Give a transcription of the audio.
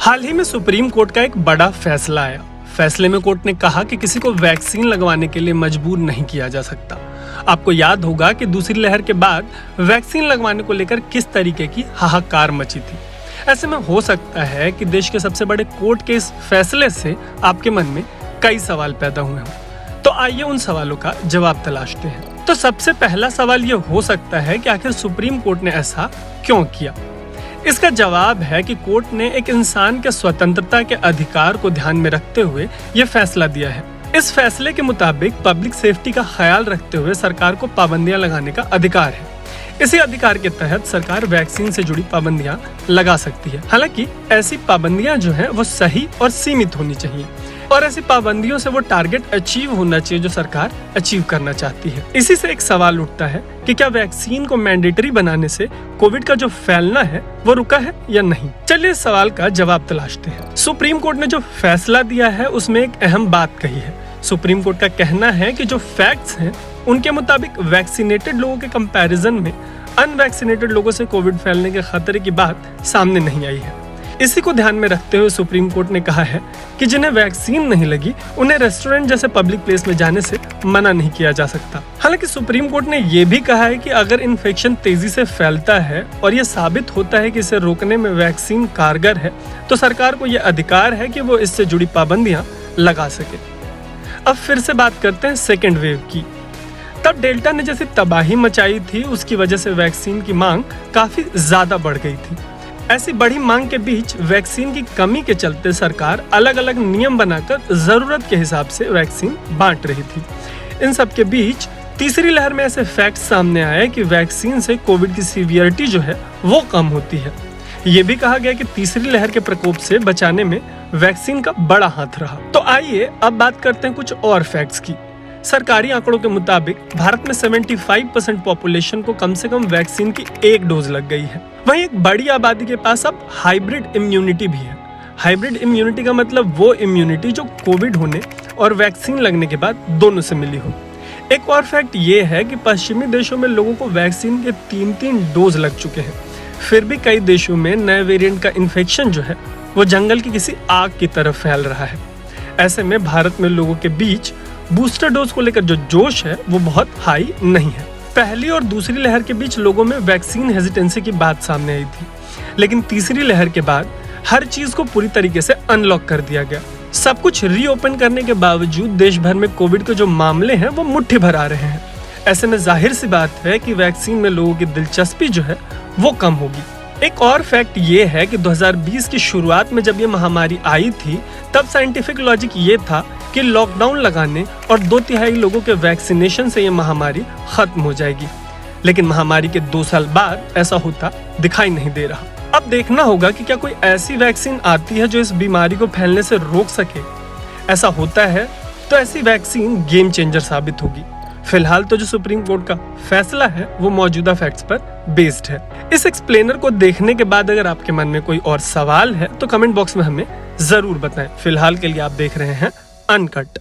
हाल ही में supreme court का एक बड़ा फैसला आया। फैसले में कोर्ट ने कहा कि किसी को वैक्सीन लगवाने के लिए मजबूर नहीं किया जा सकता। आपको याद होगा कि दूसरी लहर के बाद वैक्सीन लगवाने को लेकर किस तरीके की हाहाकार मची थी। ऐसे में हो सकता है कि देश के सबसे बड़े कोर्ट के इस फैसले से आपके मन में कई सवाल पैदा हुए हों। तो आइए उन सवालों का जवाब तलाशते हैं। तो सबसे पहला सवाल ये हो सकता है कि आखिर सुप्रीम कोर्ट ने ऐसा क्यों किया। इसका जवाब है कि कोर्ट ने एक इंसान के स्वतंत्रता के अधिकार को ध्यान में रखते हुए ये फैसला दिया है। इस फैसले के मुताबिक पब्लिक सेफ्टी का ख्याल रखते हुए सरकार को पाबंदियां लगाने का अधिकार है। इसी अधिकार के तहत सरकार वैक्सीन से जुड़ी पाबंदियां लगा सकती है। हालांकि ऐसी पाबंदियां जो हैं वो सही और सीमित होनी चाहिए और ऐसी पाबंदियों से वो टारगेट अचीव होना चाहिए जो सरकार अचीव करना चाहती है। इसी से एक सवाल उठता है कि क्या वैक्सीन को मैंडेटरी बनाने से कोविड का जो फैलना है वो रुका है या नहीं। चलिए इस सवाल का जवाब तलाशते हैं। सुप्रीम कोर्ट ने जो फैसला दिया है उसमें एक अहम बात कही है। सुप्रीम कोर्ट का कहना है कि जो फैक्ट्स हैं उनके मुताबिक वैक्सीनेटेड लोगों के कंपैरिजन में अनवैक्सीनेटेड लोगों से कोविड फैलने के खतरे की बात सामने नहीं आई है। इसी को ध्यान में रखते हुए सुप्रीम कोर्ट ने कहा है कि जिन्हें वैक्सीन नहीं लगी उन्हें रेस्टोरेंट जैसे पब्लिक प्लेस में जाने से मना नहीं किया जा सकता। हालांकि सुप्रीम कोर्ट ने यह भी कहा है कि अगर इन्फेक्शन तेजी से फैलता है और यह साबित होता है कि इसे रोकने में वैक्सीन कारगर है तो सरकार को यह अधिकार है कि वो इससे जुड़ी पाबंदियां लगा सके। अब फिर से बात करते हैं सेकेंड वेव की। तब डेल्टा ने जैसी तबाही मचाई थी उसकी वजह से वैक्सीन की मांग काफी ज्यादा बढ़ गई थी। ऐसी बड़ी मांग के बीच वैक्सीन की कमी के चलते सरकार अलग अलग नियम बनाकर जरूरत के हिसाब से वैक्सीन बांट रही थी। इन सब के बीच तीसरी लहर में ऐसे फैक्ट्स सामने आए कि वैक्सीन से कोविड की सीवियरिटी जो है वो कम होती है। ये भी कहा गया कि तीसरी लहर के प्रकोप से बचाने में वैक्सीन का बड़ा हाथ रहा। तो आइए अब बात करते हैं कुछ और फैक्ट्स की। सरकारी आंकड़ों के मुताबिक भारत में 75% पॉपुलेशन को कम से कम वैक्सीन की एक डोज लग गई है। वहीं एक बड़ी आबादी के पास अब हाइब्रिड इम्यूनिटी भी है। हाइब्रिड इम्यूनिटी का मतलब वो इम्यूनिटी जो कोविड होने और वैक्सीन लगने के बाद दोनों से मिली हो। एक और फैक्ट ये है कि पश्चिमी देशों में लोगों को वैक्सीन के 3-3 डोज लग चुके हैं। फिर भी कई देशों में नए वेरिएंट का इन्फेक्शन जो है वो जंगल की किसी आग की तरफ फैल रहा है। ऐसे में भारत में लोगों के बीच बूस्टर डोज को लेकर जो जोश है वो बहुत हाई नहीं है। पहली और दूसरी लहर के बीच लोगों में वैक्सीन हेजिटेंसी की बात सामने आई थी, लेकिन तीसरी लहर के बाद हर चीज को पूरी तरीके से अनलॉक कर दिया गया। सब कुछ रीओपन करने के बावजूद देश भर में कोविड के जो मामले हैं वो मुट्ठी भर आ रहे हैं। ऐसे में जाहिर सी बात है कि वैक्सीन में लोगों की दिलचस्पी जो है वो कम होगी। एक और फैक्ट ये है कि 2020 की शुरुआत में जब ये महामारी आई थी तब साइंटिफिक लॉजिक ये था कि लॉकडाउन लगाने और 2/3 लोगों के वैक्सीनेशन से ये महामारी खत्म हो जाएगी। लेकिन महामारी के 2 साल बाद ऐसा होता दिखाई नहीं दे रहा। अब देखना होगा कि क्या कोई ऐसी वैक्सीन आती है जो इस बीमारी को फैलने से रोक सके। ऐसा होता है तो ऐसी वैक्सीन गेम चेंजर साबित होगी। फिलहाल तो जो सुप्रीम कोर्ट का फैसला है वो मौजूदा फैक्ट्स पर बेस्ड है। इस एक्सप्लेनर को देखने के बाद अगर आपके मन में कोई और सवाल है तो कमेंट बॉक्स में हमें जरूर बताएं। फिलहाल के लिए आप देख रहे हैं अनकट।